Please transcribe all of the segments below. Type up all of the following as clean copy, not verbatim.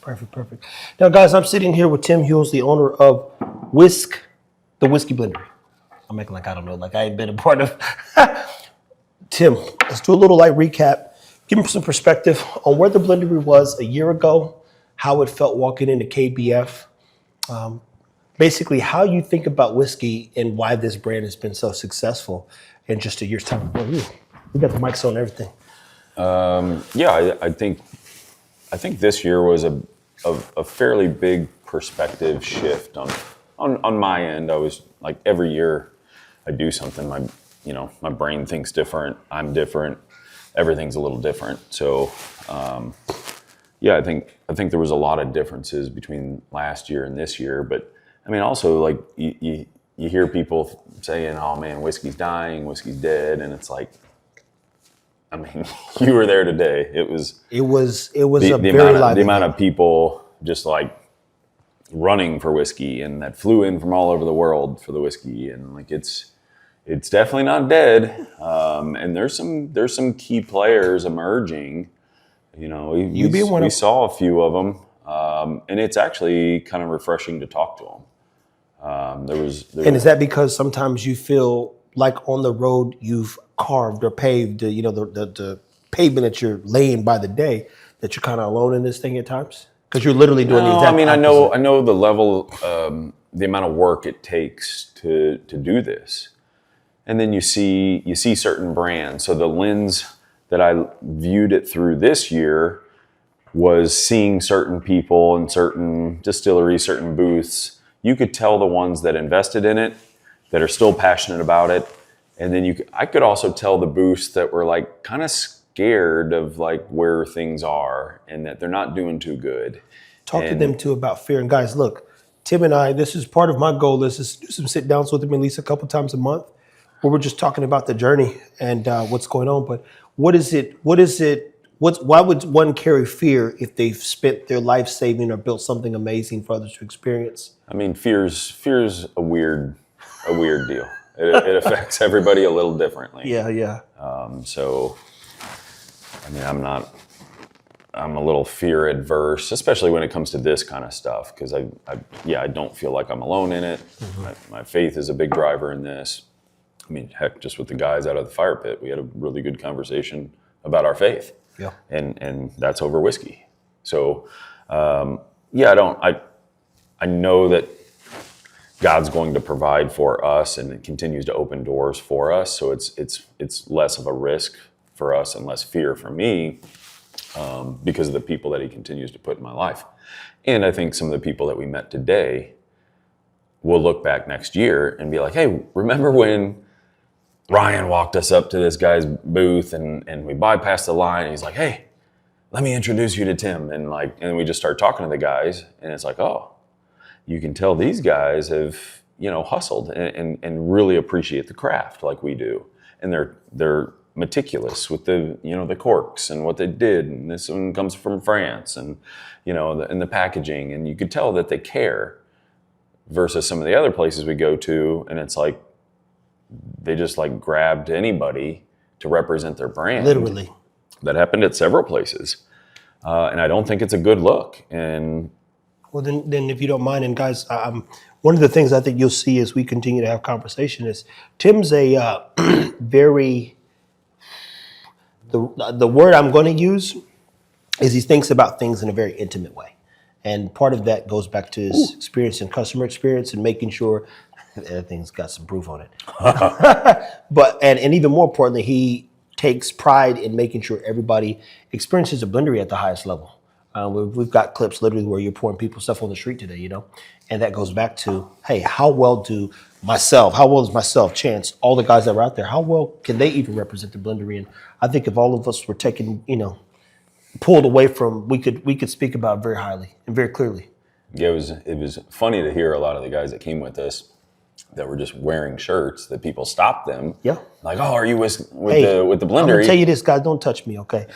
Perfect. Now, guys, I'm sitting here with Tim Hughes, the owner of the Whiskey Blendery. I'm making like I don't know, like I ain't been a part of. Tim, let's do a little light recap. Give me some perspective on where the Blendery was a year ago, how it felt walking into KBF. Basically, how you think about whiskey and why this brand has been so successful in just a year's time. Well, we got the mics on and everything. I think this year was a fairly big perspective shift on my end. I was like, every year I do something, my brain thinks different, I'm different, everything's a little different. So I think there was a lot of differences between last year and this year. But I mean, also, like, you hear people saying, oh man, whiskey's dying, whiskey's dead, and it's like, I mean, you were there today. It was the amount of people just like running for whiskey and that flew in from all over the world for the whiskey, and like it's definitely not dead. And there's some key players emerging. You know, we saw a few of them, and it's actually kind of refreshing to talk to them. And is that because sometimes you feel like on the road you've carved or paved, the pavement that you're laying by the day, that you're kind of alone in this thing at times? Because you're literally doing the exact opposite. I know the level, the amount of work it takes to do this. And then you see certain brands. So the lens that I viewed it through this year was seeing certain people in certain distilleries, certain booths. You could tell the ones that invested in it, that are still passionate about it. And then I could also tell the booths that were like kind of scared of like where things are and that they're not doing too good. Talk to them too about fear. And guys, look, Tim and I, this is part of my goal is to do some sit downs with him at least a couple times a month where we're just talking about the journey and what's going on. But why would one carry fear if they've spent their life saving or built something amazing for others to experience? I mean, fear's a weird deal. It affects everybody a little differently. Yeah. So, I mean, I'm a little fear adverse, especially when it comes to this kind of stuff, because I don't feel like I'm alone in it. Mm-hmm. My faith is a big driver in this. I mean, heck, just with the guys out of the fire pit, we had a really good conversation about our faith. Yeah. And that's over whiskey. So, I know that God's going to provide for us, and it continues to open doors for us. So it's less of a risk for us and less fear for me because of the people that He continues to put in my life. And I think some of the people that we met today will look back next year and be like, hey, remember when Ryan walked us up to this guy's booth and we bypassed the line and he's like, hey, let me introduce you to Tim. And we just start talking to the guys and it's like, oh, you can tell these guys have, hustled and really appreciate the craft like we do. And they're meticulous with the corks and what they did. And this one comes from France and, and the packaging. And you could tell that they care versus some of the other places we go to. And it's like, they just like grabbed anybody to represent their brand. Literally. That happened at several places. And I don't think it's a good look. And well, then if you don't mind, and guys, one of the things I think you'll see as we continue to have conversation is Tim's a very, the word I'm going to use is he thinks about things in a very intimate way. And part of that goes back to his experience and customer experience and making sure everything's got some proof on it. But even more importantly, he takes pride in making sure everybody experiences a Blendery at the highest level. We've got clips literally where you're pouring people stuff on the street today, and that goes back to, hey, how well does myself, Chance, all the guys that were out there, how well can they even represent the Blendery? And I think if all of us were taken, pulled away from, we could speak about it very highly and very clearly. Yeah, it was funny to hear a lot of the guys that came with us that were just wearing shirts that people stopped them. Yeah. Like, oh, are you with the Blendery? I'm gonna tell you this, guys, don't touch me, okay?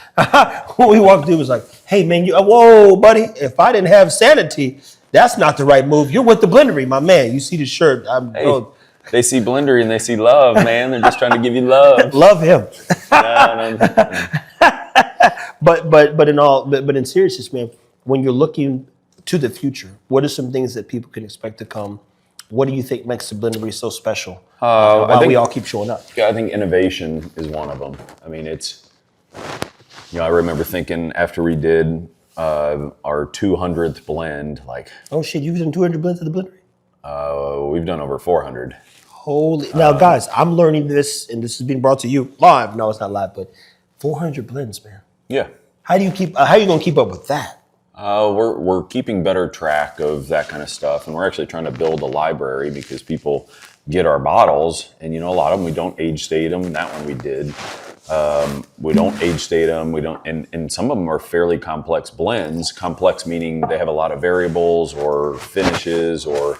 When we walked through, it was like, hey man, whoa, buddy, if I didn't have sanity, that's not the right move. You're with the Blendery, my man. You see the shirt. They see Blendery and they see love, man. They're just trying to give you love. Love him. No. But in seriousness, man, when you're looking to the future, what are some things that people can expect to come? What do you think makes the Blendery so special? Why we all keep showing up? Yeah, I think innovation is one of them. I mean, I remember thinking after we did our 200th blend, like, Oh shit, you've done 200 blends of the Blendery? we've done over 400. Holy! Now, guys, I'm learning this, and this is being brought to you live. No, it's not live, but 400 blends, man. Yeah. How do you keep? How are you gonna keep up with that? We're keeping better track of that kind of stuff, and we're actually trying to build a library because people get our bottles, and a lot of them we don't age state them. That one we did. We don't age state them. We don't, and some of them are fairly complex blends. Complex meaning they have a lot of variables or finishes, or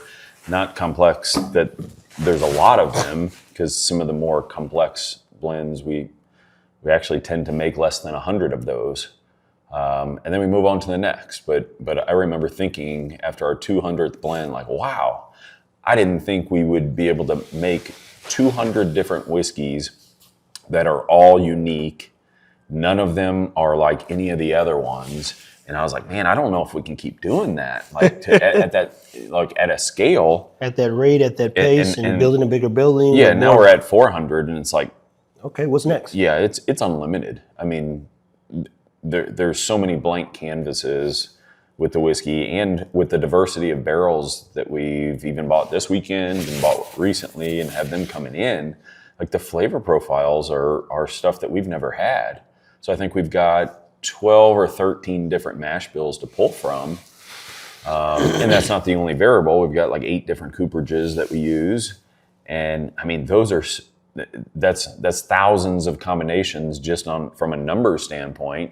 not complex that there's a lot of them, because some of the more complex blends we actually tend to make less than 100 of those. And then we move on to the next. But I remember thinking after our 200th blend, like, wow, I didn't think we would be able to make 200 different whiskeys that are all unique. None of them are like any of the other ones. And I was like, man, I don't know if we can keep doing that, like at that, like at a scale, At that rate, at that pace, and building a bigger building. Yeah, now we're at 400, and it's like, okay, what's next? yeah, it's unlimited. I mean, there's so many blank canvases with the whiskey, and with the diversity of barrels that we've even bought this weekend and bought recently and have them coming in. Like, the flavor profiles are stuff that we've never had. So I think we've got 12 or 13 different mash bills to pull from. And that's not the only variable. We've got like 8 different cooperages that we use. And I mean, that's thousands of combinations just from a numbers standpoint.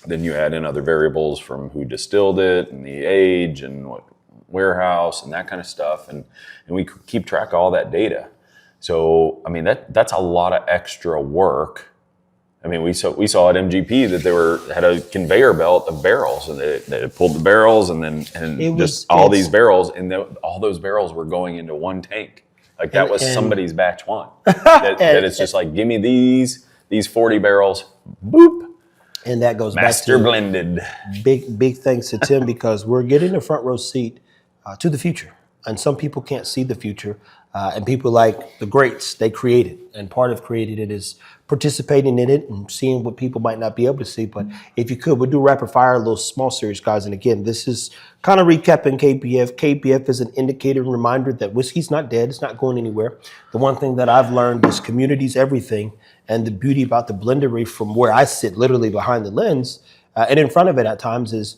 Then you add in other variables from who distilled it and the age and what warehouse and that kind of stuff. And we keep track of all that data. So, I mean, that's a lot of extra work. I mean, we saw at MGP that they had a conveyor belt of barrels, and they had pulled the barrels, and all these barrels, and all those barrels were going into one tank. Like, that was somebody's batch one. that it's just like, give me these 40 barrels, boop. And that goes master back to blended. Big thanks to Tim, because we're getting a front row seat to the future. And some people can't see the future. And people like the greats, they create it. And part of creating it is participating in it and seeing what people might not be able to see. But if you could, we'll do rapid fire, a little small series, guys. And again, this is kind of recapping KPF. KPF is an indicator and reminder that whiskey's not dead. It's not going anywhere. The one thing that I've learned is community's everything. And the beauty about the Blendery, from where I sit literally behind the lens and in front of it at times, is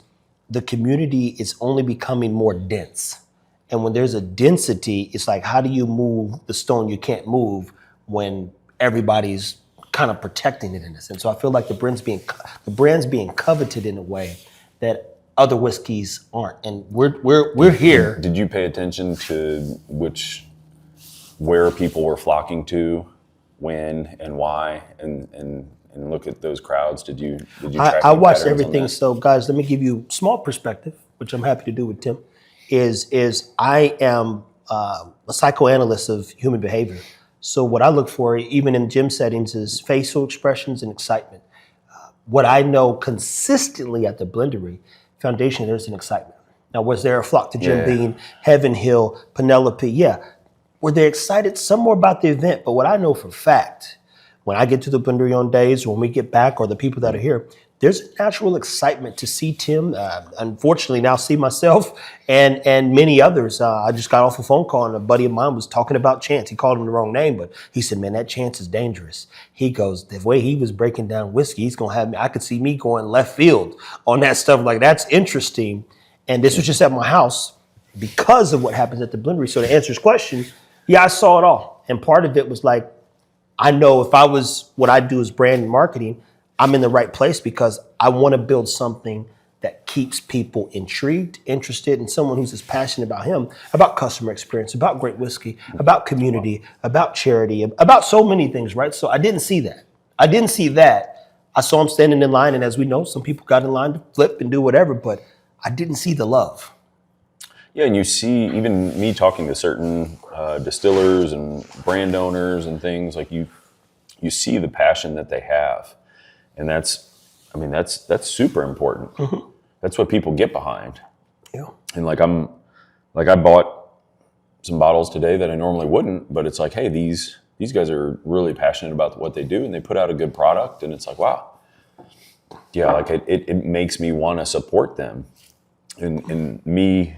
the community is only becoming more dense. And when there's a density, it's like, how do you move the stone you can't move when everybody's kind of protecting it in a sense? So I feel like the brand's being coveted in a way that other whiskeys aren't. And we're here. Did you pay attention to where people were flocking to, when and why, and look at those crowds? Did you track I watched patterns on everything. that? So guys, let me give you small perspective, which I'm happy to do with Tim. Is I am a psychoanalyst of human behavior. So what I look for, even in gym settings, is facial expressions and excitement. What I know consistently at the Blendery Foundation, there's an excitement. Now, was there a flock to Jim Beam, Heaven Hill, Penelope? Yeah. Were they excited? Some more about the event, but what I know for fact, when I get to the Blendery on days, when we get back, or the people that are here, there's a natural excitement to see Tim. Unfortunately, now see myself and many others. I just got off a phone call, and a buddy of mine was talking about Chance. He called him the wrong name, but he said, man, that Chance is dangerous. He goes, the way he was breaking down whiskey, he's going to have me. I could see me going left field on that stuff. Like, that's interesting. And this was just at my house because of what happens at the Blendery. So to answer his question, yeah, I saw it all. And part of it was like, I know if I was, what I do is brand and marketing, I'm in the right place, because I want to build something that keeps people intrigued, interested, and someone who's as passionate about him, about customer experience, about great whiskey, about community, about charity, about so many things, right? So I didn't see that. I saw him standing in line, and as we know, some people got in line to flip and do whatever, but I didn't see the love. Yeah, and you see, even me talking to certain distillers and brand owners and things, like you see the passion that they have. And that's super important. Mm-hmm. that's what people get behind. Yeah. And I bought some bottles today that I normally wouldn't, but it's like, hey, these guys are really passionate about what they do, and they put out a good product, and it's like, wow, yeah, like it makes me want to support them. And me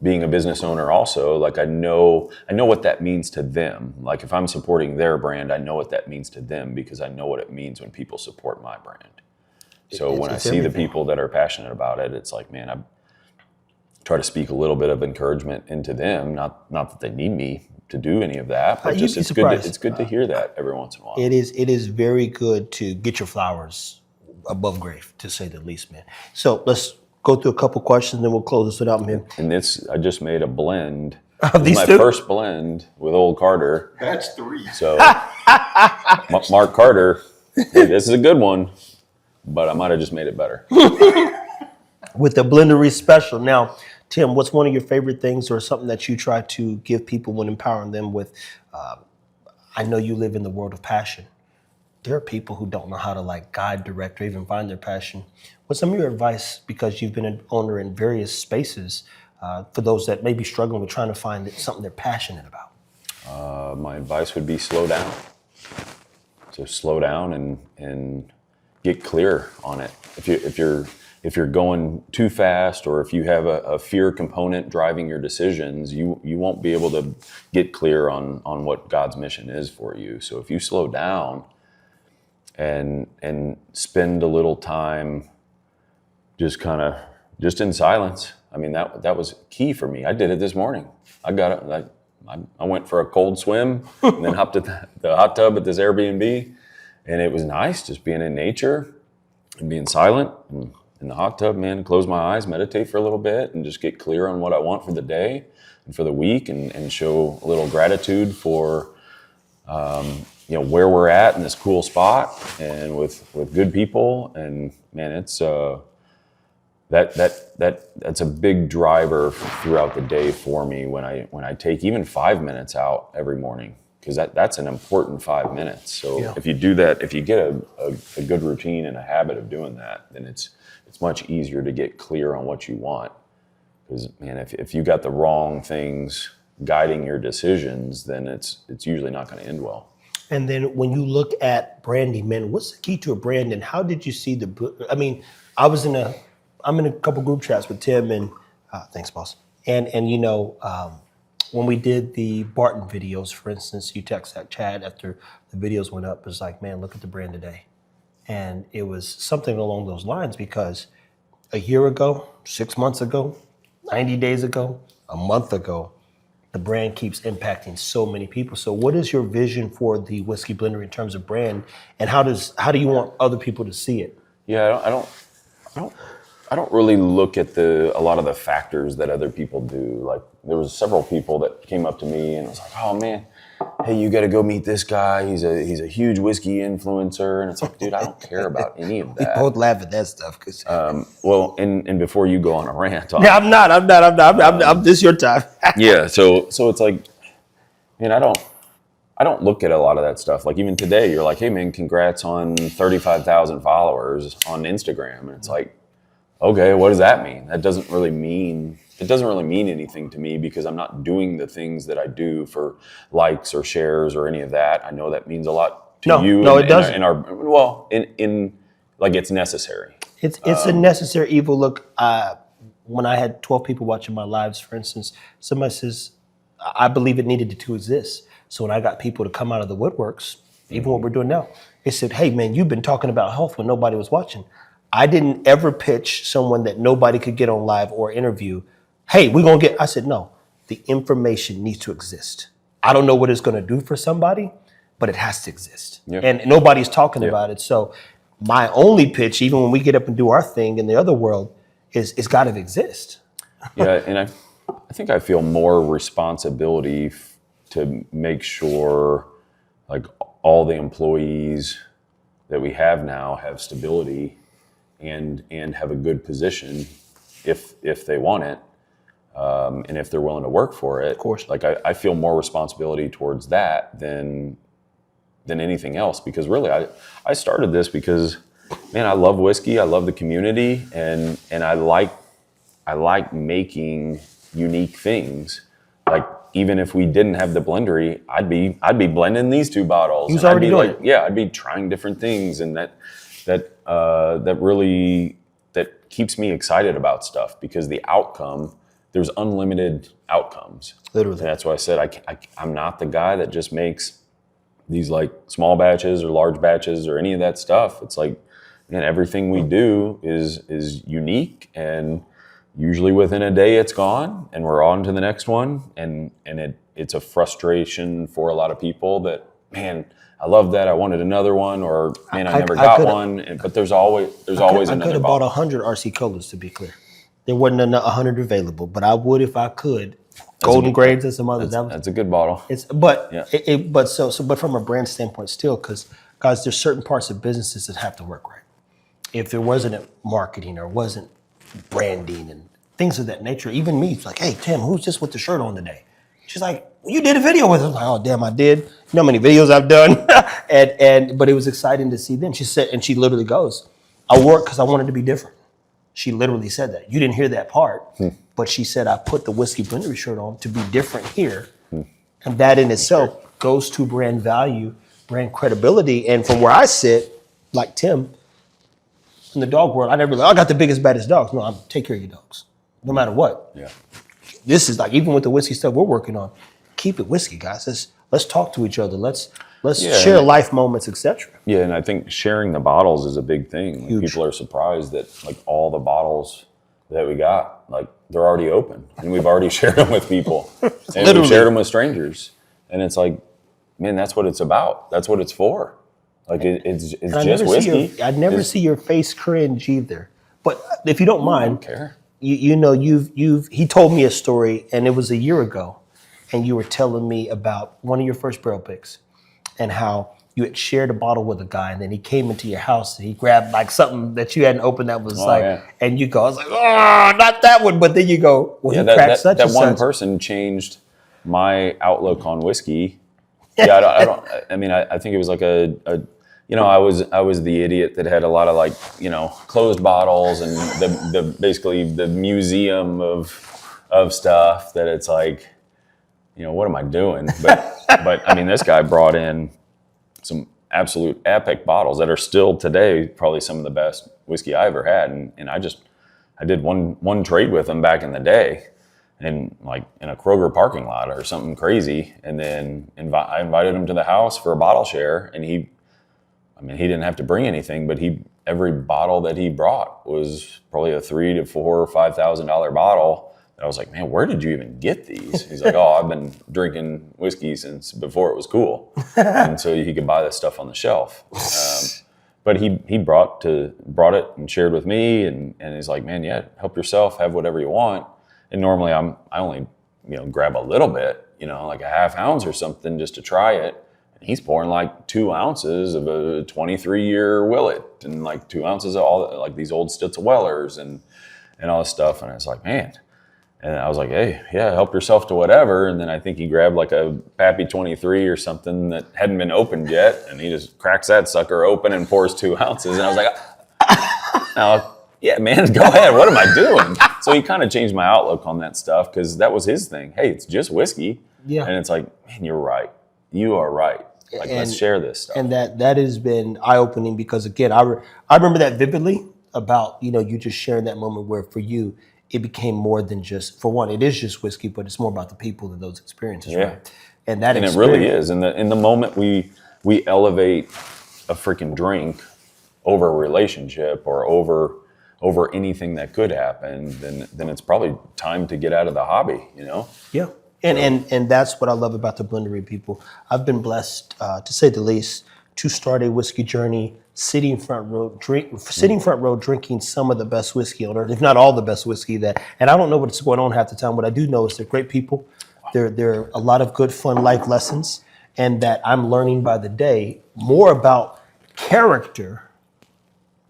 being a business owner also, like I know what that means to them. Like if I'm supporting their brand, I know what that means to them because I know what it means when people support my brand. So when I see everything. The people that are passionate about it, it's like, man, I try to speak a little bit of encouragement into them. Not that they need me to do any of that, but just it's good to hear that every once in a while. It is very good to get your flowers above grade, to say the least, man. So let's go through a couple questions, then we'll close this out, man. And I just made a blend. Of these my two? First blend with Old Carter. That's 3. So Mark Carter, hey, this is a good one, but I might have just made it better. With the Blendery special. Now, Tim, what's one of your favorite things or something that you try to give people when empowering them with? I know you live in the world of passion. There are people who don't know how to guide, direct, or even find their passion. What's some of your advice, because you've been an owner in various spaces, for those that may be struggling with trying to find something they're passionate about? My advice would be slow down. So slow down and get clear on it. If you're going too fast, or if you have a fear component driving your decisions, you won't be able to get clear on what God's mission is for you. So if you slow down and spend a little time just in silence. I mean, that was key for me. I did it this morning. I got it. I went for a cold swim and then hopped at the hot tub at this Airbnb, and it was nice just being in nature and being silent and in the hot tub, man, close my eyes, meditate for a little bit, and just get clear on what I want for the day and for the week, and show a little gratitude for where we're at in this cool spot and with good people. And man, it's that's a big driver throughout the day for me when I take even 5 minutes out every morning, because that's an important 5 minutes. So if you do that, if you get a good routine and a habit of doing that, then it's much easier to get clear on what you want. Because man, if you got the wrong things guiding your decisions, then it's usually not going to end well. And then when you look at branding, man, what's the key to a brand, and how did you see I'm in a couple group chats with Tim and thanks, boss. And when we did the Barton videos, for instance, you text that Chad after the videos went up, it was like, man, look at the brand today. And it was something along those lines, because a year ago, 6 months ago, 90 days ago, a month ago, the brand keeps impacting so many people. So what is your vision for the Whiskey Blendery in terms of brand, and how do you want other people to see it? Yeah, I don't really look at a lot of the factors that other people do. Like, there was several people that came up to me and was like, "Oh man, hey, you got to go meet this guy. He's a huge whiskey influencer." And it's like, dude, I don't care about any of that. We both laugh at that stuff. Well, and before you go on a rant on it. I'm not. This is your time. Yeah. So it's like, man, I don't look at a lot of that stuff. Like even today, you're like, "Hey man, congrats on 35,000 followers on Instagram." And it's like, okay, what does that mean? That doesn't really mean anything to me, because I'm not doing the things that I do for likes or shares or any of that. I know that means a lot to you. No, it doesn't. In it's necessary. It's a necessary evil. Look, when I had 12 people watching my lives, for instance, somebody says, I believe it needed to exist. So when I got people to come out of the woodworks, even what we're doing now, they said, "Hey man, you've been talking about health when nobody was watching." I didn't ever pitch someone that nobody could get on live or interview. "Hey, I said, no, the information needs to exist. I don't know what it's going to do for somebody, but it has to exist." Yeah. And nobody's talking about it. So my only pitch, even when we get up and do our thing in the other world, is it's got to exist. Yeah. And I think I feel more responsibility to make sure like all the employees that we have now have stability and have a good position if they want it, and if they're willing to work for it. Of course. Like I feel more responsibility towards that than anything else, because really I started this because man, I love whiskey. I love the community, and I like making unique things. Like even if we didn't have the blendery, I'd be blending these two bottles. He's and already I'd be doing like, it. yeah, I'd be trying different things, and that really that keeps me excited about stuff because the outcome, there's unlimited outcomes. Literally. And that's why I said I'm not the guy that just makes these like small batches or large batches or any of that stuff. It's like, man, everything we do is unique, and usually within a day it's gone and we're on to the next one. And it's a frustration for a lot of people that, man, I love that, I wanted another one, or man, I never got one. But there's always I another could have bought bottle. 100 RC colas, to be clear. There wasn't 100 available, but I would if I could. Golden Grades and some others. That's a good bottle. But from a brand standpoint, still, because guys, there's certain parts of businesses that have to work right. If there wasn't marketing or wasn't branding and things of that nature, even me, it's like, hey Tim, who's this with the shirt on today? She's like, well, you did a video with him. I'm like, oh damn, I did. You know how many videos I've done? But it was exciting to see them. She said, and she literally goes, I work because I wanted to be different. She literally said that. You didn't hear that part, but she said, I put the Whiskey Blendery shirt on to be different here. And that in itself goes to brand value, brand credibility. And from where I sit, like Tim, in the dog world, I never like, I got the biggest, baddest dogs. No, I'm take care of your dogs, no matter what. Yeah. This is like, even with the whiskey stuff we're working on, keep it whiskey, guys. Let's talk to each other. Let's share life moments, etc. Yeah, and I think sharing the bottles is a big thing. Like, Huge. people are surprised that like all the bottles that we got, like they're already open, and we've already shared them with people, and we've shared them with strangers. And it's like, man, that's what it's about. That's what it's for. Like it's just whiskey. I'd never see your face cringe either. But if you don't mind, I don't care. You know, he told me a story, and it was a year ago, and you were telling me about one of your first barrel picks and how you had shared a bottle with a guy, and then he came into your house and he grabbed like something that you hadn't opened that was and you go, I was like, oh, not that one. But then you go, well, he cracked such that and one such. person changed my outlook on whiskey. Yeah, I think it was like I was the idiot that had a lot of like, closed bottles and the basically the museum of stuff that it's like, what am I doing? But I mean, this guy brought in some absolute epic bottles that are still today probably some of the best whiskey I ever had. And I did one trade with him back in the day, and like in a Kroger parking lot or something crazy. And then I invited him to the house for a bottle share, and he didn't have to bring anything, but every bottle that he brought was probably a $3,000 to $4,000 or $5,000 bottle. And I was like, man, where did you even get these? He's like, oh, I've been drinking whiskey since before it was cool. And so he could buy this stuff on the shelf. But he brought it and shared with me, and he's like, man, yeah, help yourself, have whatever you want. And normally I only grab a little bit, like a half ounce or something just to try it. And he's pouring like 2 ounces of a 23-year Willet and like 2 ounces of all like these old Stitzel-Wellers and all this stuff. And it's like, man. And I was like, hey, yeah, help yourself to whatever. And then I think he grabbed like a Pappy 23 or something that hadn't been opened yet. And he just cracks that sucker open and pours 2 ounces. And I was like, yeah, man, go ahead. What am I doing? So he kind of changed my outlook on that stuff, because that was his thing. Hey, it's just whiskey. Yeah. And it's like, man, you're right. You are right. Like, let's share this stuff. And that has been eye-opening, because again, I remember that vividly about, you just sharing that moment where for you, it became more than just, for one, it is just whiskey, but it's more about the people and those experiences, right? And it really is. In the moment we elevate a freaking drink over a relationship or over anything that could happen, then it's probably time to get out of the hobby, Yeah. And that's what I love about the Blendery people. I've been blessed, to say the least, to start a whiskey journey, sitting front row drinking some of the best whiskey on earth, if not all the best whiskey and I don't know what's going on half the time. What I do know is they're great people. There are a lot of good, fun life lessons, and that I'm learning by the day more about character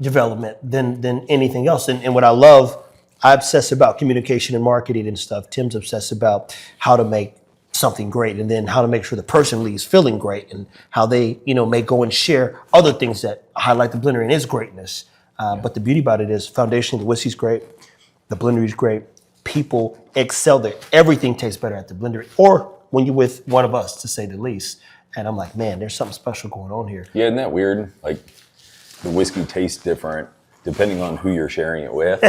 development than anything else. And what I love, I obsess about communication and marketing and stuff. Tim's obsessed about how to make something great, and then how to make sure the person leaves feeling great, and how they, may go and share other things that highlight the Blendery and its greatness. But the beauty about it is, foundationally, the whiskey's great, the Blendery's great. People excel there. Everything tastes better at the Blendery, or when you're with one of us, to say the least. And I'm like, man, there's something special going on here. Yeah, isn't that weird? Like, the whiskey tastes different depending on who you're sharing it with,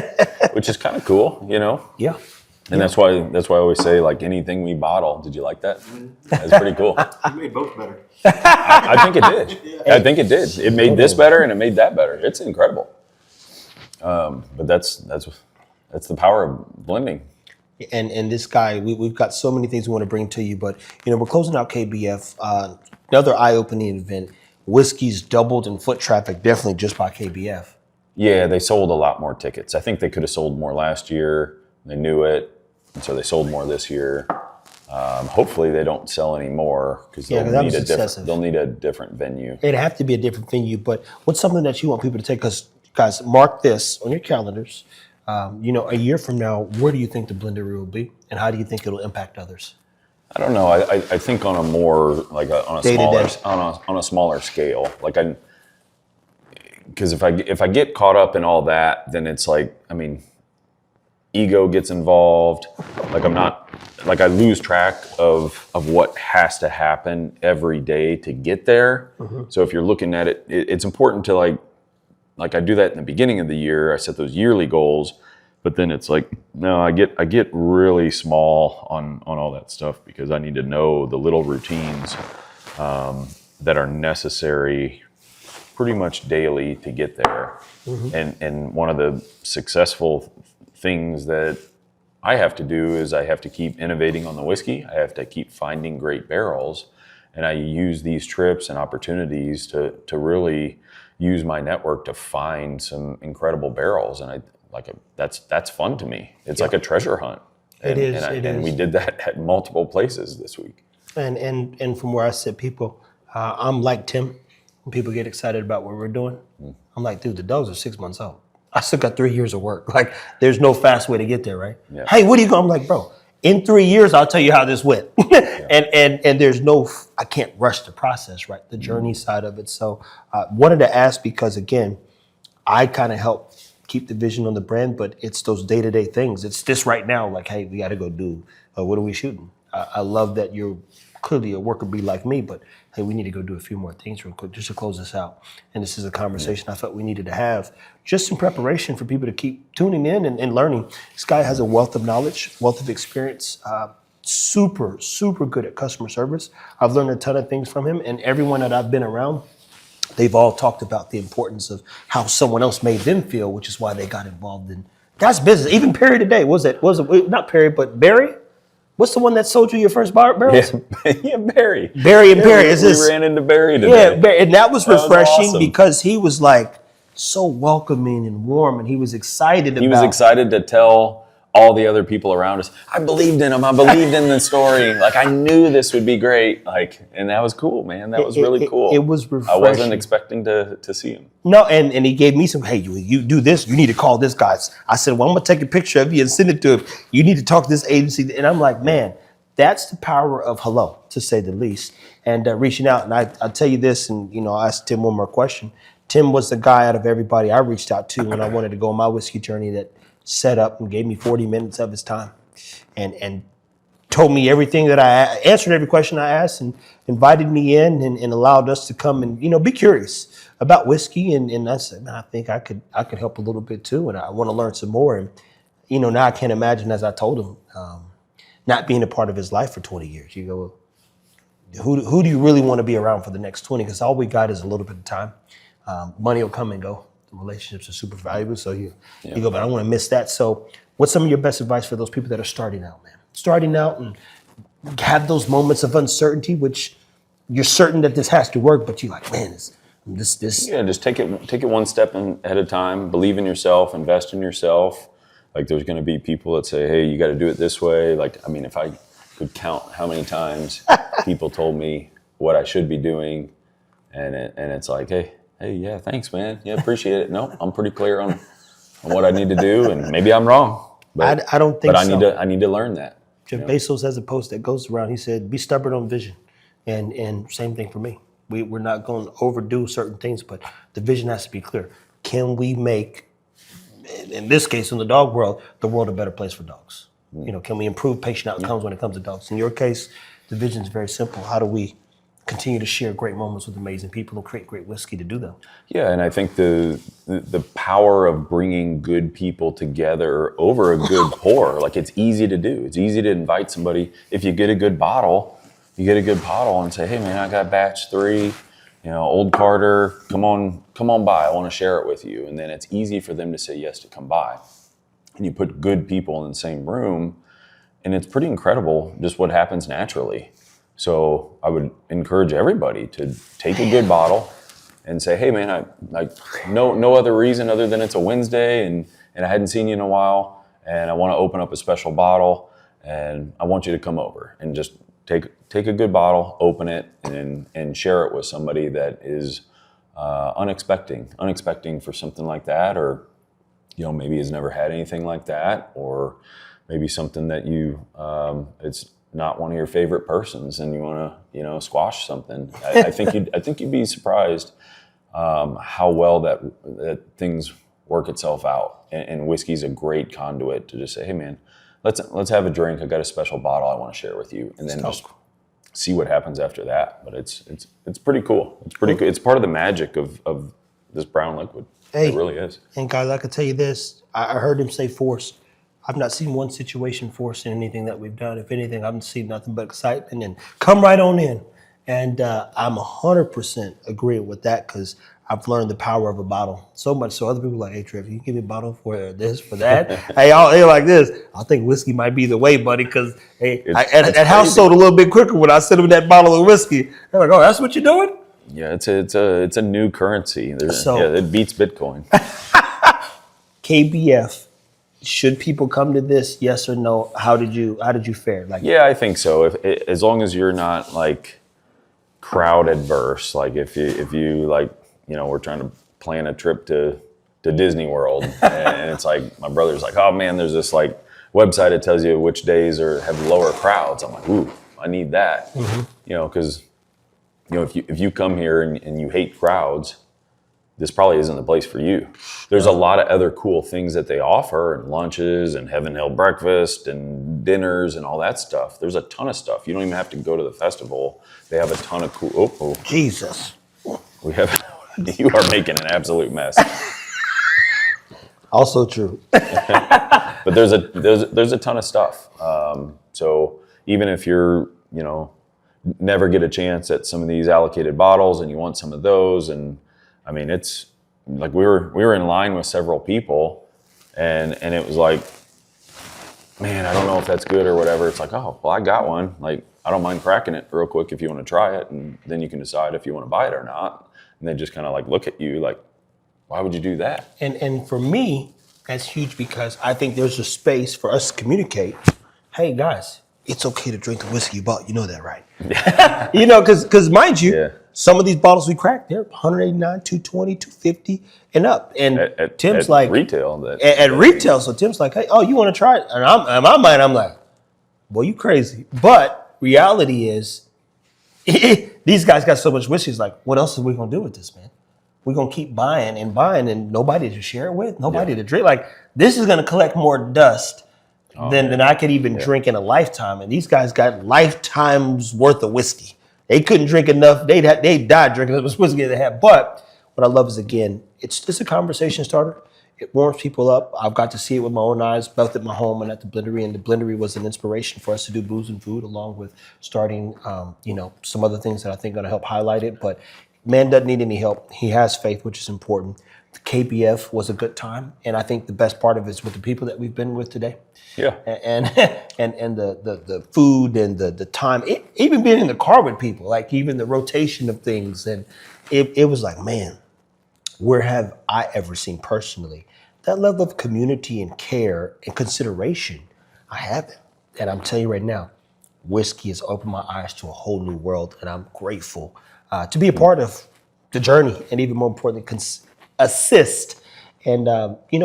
which is kind of cool, Yeah. And that's why I always say, like, anything we bottle. Did you like that? That's pretty cool. You made both better. I think it did. I think it did. It made this better and it made that better. It's incredible. But that's the power of blending. And this guy, we've got so many things we want to bring to you, but we're closing out KBF. Another eye-opening event. Whiskey's doubled in foot traffic, definitely just by KBF. Yeah, they sold a lot more tickets. I think they could have sold more last year. They knew it, and so they sold more this year. Hopefully, they don't sell any more because they'll need a different venue. It'd have to be a different venue. But what's something that you want people to take? Because guys, mark this on your calendars. A year from now, where do you think the Blendery will be, and how do you think it'll impact others? I don't know. I think on a more like on a smaller scale. Like because if I get caught up in all that, then it's like, ego gets involved. Like I lose track of what has to happen every day to get there. Mm-hmm. So if you're looking at it, it's important to like I do that in the beginning of the year. I set those yearly goals, but then it's like, no, I get really small on all that stuff because I need to know the little routines that are necessary pretty much daily to get there. Mm-hmm. And one of the successful things that I have to do is I have to keep innovating on the whiskey. I have to keep finding great barrels, and I use these trips and opportunities to really use my network to find some incredible barrels, and that's fun to me. It's like a treasure hunt. It is. And we did that at multiple places this week. And from where I sit, people, I'm like Tim. When people get excited about what we're doing, I'm like, dude, the dogs are 6 months old. I still got 3 years of work. Like, there's no fast way to get there, right? Yeah. Hey, what are you going? I'm like, bro, in 3 years, I'll tell you how this went. and there's I can't rush the process, right? The journey side of it. So wanted to ask because, again, I kind of help keep the vision on the brand, but it's those day-to-day things. It's this right now, like, hey, we got to go do, what are we shooting? I love that you're clearly a worker bee like me, but hey, we need to go do a few more things real quick just to close this out. And this is a conversation I felt we needed to have just in preparation for people to keep tuning in and learning. This guy has a wealth of knowledge, wealth of experience, super, super good at customer service. I've learned a ton of things from him, and everyone that I've been around, they've all talked about the importance of how someone else made them feel, which is why they got involved in that's business. Even Perry today, was it not Perry, but Barry? What's the one that sold you your first barrels? Yeah, Barry. Barry and Barry. We ran into Barry today. Yeah, and that was refreshing awesome. Because he was like so welcoming and warm, and he was excited He was excited to tell all the other people around us, I believed in him. I believed in the story. Like, I knew this would be great. And that was cool, man. That was really cool. It was refreshing. I wasn't expecting to see him. No, and he gave me some, hey, you do this, you need to call this guy. I said, well, I'm going to take a picture of you and send it to him. You need to talk to this agency. And I'm like, man, that's the power of hello, to say the least. And reaching out. And I'll tell you this, and I'll ask Tim one more question. Tim was the guy out of everybody I reached out to when I wanted to go on my whiskey journey that set up and gave me 40 minutes of his time and told me everything that I answered, every question I asked, and invited me in and allowed us to come and, be curious about whiskey. And I said, man, I think I could help a little bit too. And I want to learn some more. And, now I can't imagine, as I told him, not being a part of his life for 20 years. You go, who do you really want to be around for the next 20? Because all we got is a little bit of time. Money will come and go. Relationships are super valuable, so you go, but I don't want to miss that. So what's some of your best advice for those people that are starting out, man? Starting out and have those moments of uncertainty, which you're certain that this has to work, but you're like, man, this. Yeah, just take it one step at a time. Believe in yourself, invest in yourself. Like, there's going to be people that say, hey, you got to do it this way. Like, if I could count how many times people told me what I should be doing, and it's like, hey, yeah, thanks, man. Yeah, appreciate it. No, I'm pretty clear on what I need to do, and maybe I'm wrong. But I don't think so. But I need to learn that. Jeff Bezos has a post that goes around. He said, "Be stubborn on vision," and same thing for me. We're not going to overdo certain things, but the vision has to be clear. Can we make, in this case, in the dog world, the world a better place for dogs? Can we improve patient outcomes when it comes to dogs? In your case, the vision is very simple. How do we continue to share great moments with amazing people and create great whiskey to do them? Yeah, and I think the power of bringing good people together over a good pour, like it's easy to do. It's easy to invite somebody. If you get a good bottle, and say, hey man, I got batch 3, Old Carter, come on by. I want to share it with you. And then it's easy for them to say yes to come by. And you put good people in the same room, and it's pretty incredible just what happens naturally. So I would encourage everybody to take a good bottle and say, hey man, I no other reason other than it's a Wednesday and I hadn't seen you in a while, and I want to open up a special bottle, and I want you to come over and just take a good bottle, open it, and share it with somebody that is unexpecting for something like that, or maybe has never had anything like that, or maybe something that it's not one of your favorite persons and you want to squash something. I think you'd be surprised how well that things work itself out, and whiskey's a great conduit to just say, hey man, let's have a drink. I got a special bottle I want to share with you, and then just see what happens after that. But it's pretty cool. It's pretty cool. It's part of the magic of this brown liquid. Hey, it really is. And guys, I could tell you this. I heard him say force. I've not seen one situation force in anything that we've done. If anything, I've seen nothing but excitement and come right on in. And I'm 100% agreeing with that, because I've learned the power of a bottle so much. So other people are like, hey, Trev, you give me a bottle for this, for that. Hey, they're like this. I think whiskey might be the way, buddy, because at house sold a little bit quicker when I sent them that bottle of whiskey. They're like, oh, that's what you're doing? Yeah, it's a new currency. It beats Bitcoin. KBF. Should people come to this? Yes or no? How did you fare? Yeah, I think so. As long as you're not like crowd adverse, like if you we're trying to plan a trip to Disney World, and it's like my brother's like, oh man, there's this like website that tells you which days have lower crowds. I'm like, ooh, I need that, because if you come here and you hate crowds, this probably isn't the place for you. There's a lot of other cool things that they offer, and lunches and Heaven Hill breakfast and dinners and all that stuff. There's a ton of stuff. You don't even have to go to the festival. They have a ton of cool. Oh. Jesus. You are making an absolute mess. Also true. But there's a ton of stuff. So even if you're never get a chance at some of these allocated bottles and you want some of those, and I mean, it's like we were in line with several people, and it was like, man, I don't know if that's good or whatever. It's like, oh, well, I got one. Like, I don't mind cracking it real quick if you want to try it, and then you can decide if you want to buy it or not. And they just kind of like look at you like, why would you do that? And for me, that's huge, because I think there's a space for us to communicate. Hey guys, it's okay to drink the whiskey you bought. You know that, right? Because mind you, some of these bottles we cracked, they're 189, 220, 250 and up. And Tim's like retail. At retail, so Tim's like, hey, oh, you want to try it? And in my mind, I'm like, boy, you crazy. But reality is, these guys got so much whiskey. It's like, what else are we gonna do with this, man? We're gonna keep buying and nobody to share it with, nobody to drink. Like, this is gonna collect more dust than I could even drink in a lifetime. And these guys got lifetimes worth of whiskey. They couldn't drink enough. They died drinking as much whiskey as they had. But what I love is, again, it's a conversation starter. It warms people up. I've got to see it with my own eyes, both at my home and at the Blendery. And the Blendery was an inspiration for us to do booze and food, along with starting, some other things that I think are going to help highlight it. But man doesn't need any help. He has faith, which is important. The KBF was a good time, and I think the best part of it is with the people that we've been with today. Yeah, and the food and the time, even being in the car with people, like even the rotation of things, and it was like, man, where have I ever seen personally that level of community and care and consideration? I haven't, and I'm telling you right now, whiskey has opened my eyes to a whole new world, and I'm grateful to be a part of the journey, and even more importantly, assist and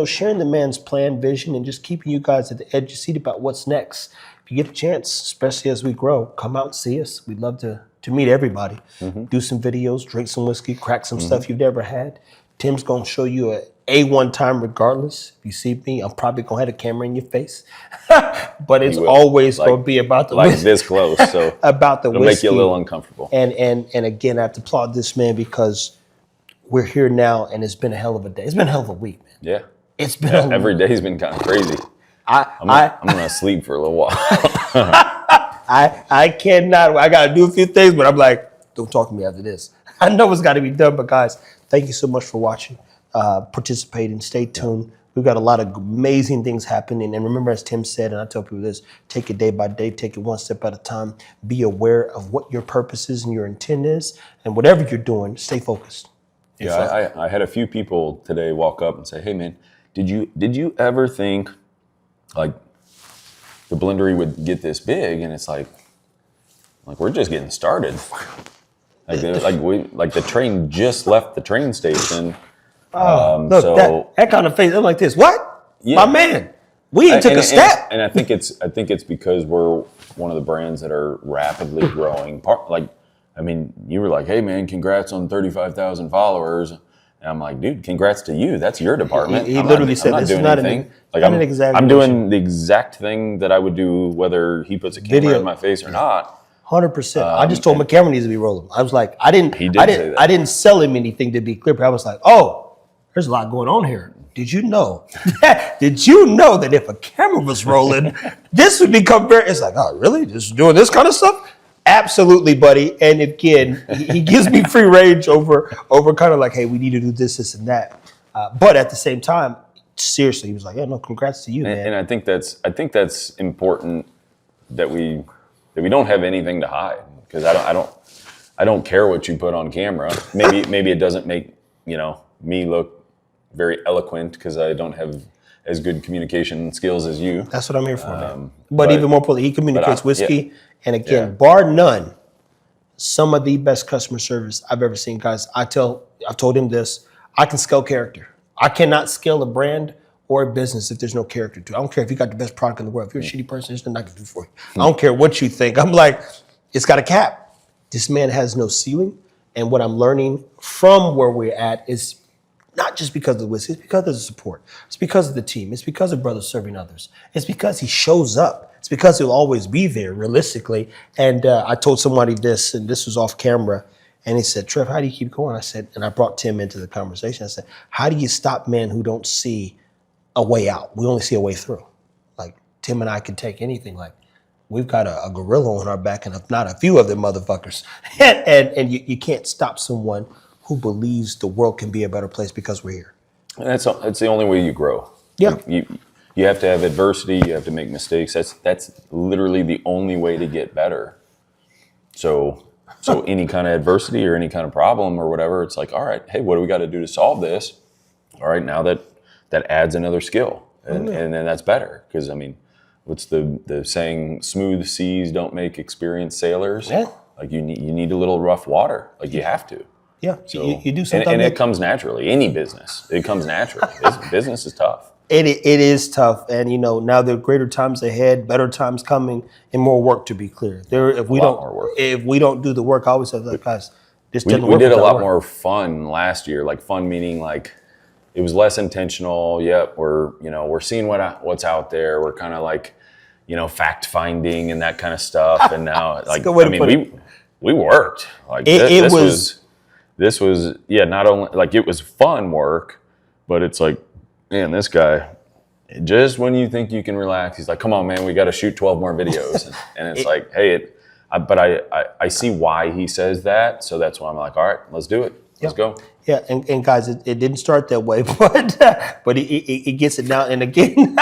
sharing the man's plan, vision, and just keeping you guys at the edge of your seat about what's next. If you get a chance, especially as we grow, come out and see us. We'd love to meet everybody. Do some videos, drink some whiskey, crack some stuff you've never had. Tim's gonna show you a A1 time regardless. If you see me, I'm probably gonna have a camera in your face. But it's always gonna be about the whiskey. This close, so about the it'll whiskey. make you a little uncomfortable. And again, I have to applaud this man because we're here now, and it's been a hell of a day. It's been a hell of a week, man. Yeah. It's been every day's been kind of crazy. I'm gonna sleep for a little while. I cannot. I gotta do a few things, but I'm like, don't talk to me after this. I know it's got to be done, but guys, thank you so much for watching, participating. Stay tuned. We've got a lot of amazing things happening. And remember, as Tim said, and I tell people this, take it day by day, take it one step at a time. Be aware of what your purpose is and your intent is. And whatever you're doing, stay focused. Yeah, I had a few people today walk up and say, hey, man, did you ever think like the Blendery would get this big? And it's like we're just getting started. Like the train just left the train station. Look, so that kind of face. I'm like this. What? Yeah. My man, we ain't took a step. And I think it's because we're one of the brands that are rapidly growing. You were like, hey man, congrats on 35,000 followers. And I'm like, dude, congrats to you. That's your department. He literally said, I'm this not is not anything. I'm doing the exact thing that I would do whether he puts a camera in my face or not. 100%. I just told him a camera needs to be rolling. I was like, I didn't sell him anything, to be clear. But I was like, oh, there's a lot going on here. Did you know? Did you know that if a camera was rolling, this would become very? It's like, oh, really? Just doing this kind of stuff? Absolutely, buddy. And again, he gives me free range over kind of like, hey, we need to do this, and that. But at the same time, seriously, he was like, yeah, no, congrats to you, man. And I think that's important that we don't have anything to hide, because I don't care what you put on camera. Maybe it doesn't make me look very eloquent because I don't have as good communication skills as you. That's what I'm here for, man. But even more importantly, he communicates whiskey. Yeah. And again, bar none, some of the best customer service I've ever seen, guys. I've told him this. I can scale character. I cannot scale a brand or a business if there's no character to it. I don't care if you got the best product in the world. If you're a shitty person, there's nothing I can do for you. I don't care what you think. I'm like, it's got a cap. This man has no ceiling. And what I'm learning from where we're at is not just because of the whiskey, it's because of the support. It's because of the team. It's because of brothers serving others. It's because he shows up. It's because he'll always be there, realistically. And I told somebody this, and this was off camera, and he said, Trev, how do you keep going? I said, and I brought Tim into the conversation. I said, how do you stop men who don't see a way out? We only see a way through. Like, Tim and I can take anything. Like, we've got a gorilla on our back, and if not a few of them motherfuckers. and you can't stop someone who believes the world can be a better place because we're here. And that's the only way you grow. Yeah. Like you have to have adversity. You have to make mistakes. That's literally the only way to get better. So any kind of adversity or any kind of problem or whatever, it's like, all right, hey, what do we got to do to solve this? All right, now that adds another skill, and then that's better. Because what's the saying? Smooth seas don't make experienced sailors. Yeah. Like you need a little rough water. Like you have to. Yeah, So, you do something. and it comes naturally. Any business, it comes naturally. Business is tough. It is tough, and now there are greater times ahead, better times coming, and more work, to be clear. If we don't do the work, I always say, like, guys, this doesn't work. We did a lot more fun last year. Like fun meaning like it was less intentional. Yep, we're seeing what's out there. We're kind of like fact finding and that kind of stuff. And now we worked. Like this was not only like it was fun work, but it's like, man, this guy, just when you think you can relax, he's like, come on, man, we got to shoot 12 more videos. And it's like, hey, but I see why he says that. So that's why I'm like, all right, let's do it. Let's go. Yeah, and guys, it didn't start that way, but he gets it now. And again,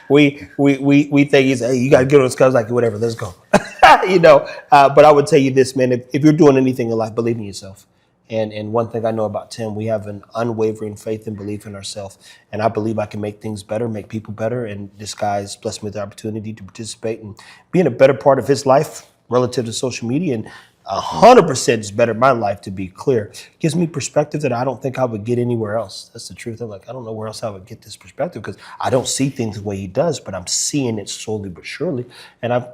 we think he's, hey, you got to get on this, like, whatever, let's go. But I would tell you this, man, if you're doing anything in life, believe in yourself. And one thing I know about Tim, we have an unwavering faith and belief in ourselves. And I believe I can make things better, make people better. And this guy's blessed me with the opportunity to participate and be in a better part of his life relative to social media. And 100% it's better in my life, to be clear. Gives me perspective that I don't think I would get anywhere else. That's the truth. I'm like, I don't know where else I would get this perspective, because I don't see things the way he does, but I'm seeing it slowly but surely. And I've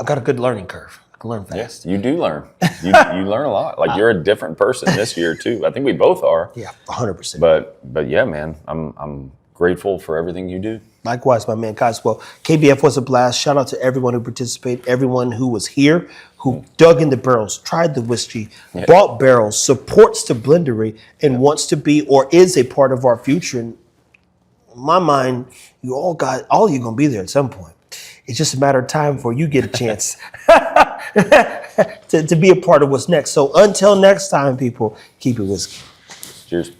got a good learning curve. I can learn fast. Yes, you do learn. You learn a lot. Like, you're a different person this year too. I think we both are. Yeah, 100%. But yeah, man, I'm grateful for everything you do. Likewise, my man, guys. Well, KBF was a blast. Shout out to everyone who participated, everyone who was here, who dug in the barrels, tried the whiskey, bought barrels, supports the Blendery, and wants to be or is a part of our future. And in my mind, all you're gonna be there at some point. It's just a matter of time before you get a chance to be a part of what's next. So until next time, people, keep it whiskey. Cheers.